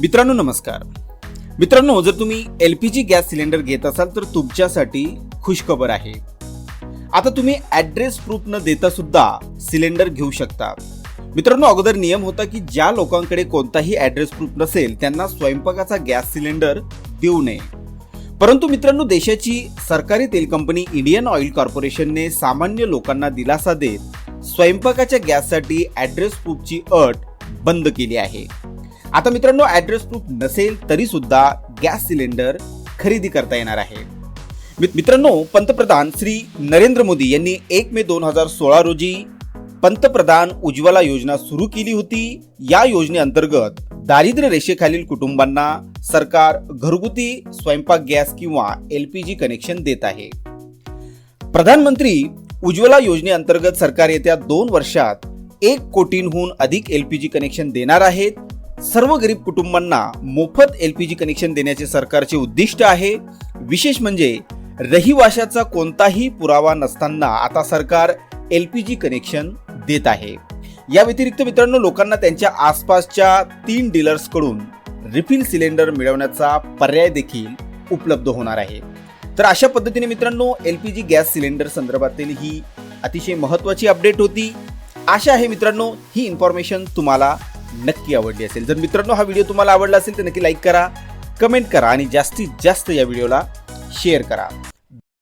मित्रांनो नमस्कार। मित्रांनो, जर तुम्ही LPG गॅस सिलेंडर घेत असाल तर तुमच्यासाठी खुशखबर आहे। आता तुम्ही ॲड्रेस प्रूफ न देता सुद्धा सिलेंडर घेऊ शकता। मित्रांनो, अगोदर नियम होता की ज्या लोकांकडे कोणताही ॲड्रेस प्रूफ नसेल त्यांना स्वयंपाकाचा गॅस सिलेंडर देऊ नये। परंतु मित्रांनो, देशाची सरकारी तेल कंपनी इंडियन ऑइल कॉर्पोरेशनने सामान्य लोकांना दिलासा देत स्वयंपाकाच्या गॅससाठी ॲड्रेस प्रूफची अट बंद केली आहे। आता मित्रांनो, ॲड्रेस प्रूफ नसेल तरी सुद्धा गॅस सिलेंडर खरेदी करता येणार आहे। मित्रांनो, पंतप्रधान श्री नरेंद्र मोदी यांनी 1 मे 2016 रोजी पंतप्रधान उज्ज्वला योजना सुरू केली होती। या योजनेअंतर्गत दारिद्र्य रेषेखालील कुटुंबांना सरकार घरगुती स्वयंपाक गॅस किंवा LPG कनेक्शन देत आहे। प्रधानमंत्री उज्ज्वला योजनेअंतर्गत सरकार येत्या 2 वर्षात 1 कोटींहून अधिक LPG कनेक्शन देणार आहेत। सर्व गरीब कुटुंबांना मोफत LPG कनेक्शन देण्याचे सरकारचे उद्दिष्ट आहे। विशेष म्हणजे रहिवाशाचा कोणताही पुरावा नसताना आता सरकार LPG कनेक्शन देत आहे। या व्यतिरिक्त मित्रांनो, लोकांना त्यांच्या आसपासच्या 3 डीलर्सकडून रिफिल सिलेंडर मिळवण्याचा पर्याय देखील उपलब्ध होणार आहे। तर अशा पद्धतीने मित्रांनो, LPG गॅस सिलेंडर संदर्भातील ही अतिशय महत्त्वाची अपडेट होती। आशा आहे मित्रांनो, ही इन्फॉर्मेशन तुम्हाला नक्की आवडली असेल। जर मित्रांनो हा व्हिडिओ तुम्हाला आवडला असेल तर नक्की लाईक करा, कमेंट करा आणि जास्तीत जास्त या व्हिडिओला शेअर करा।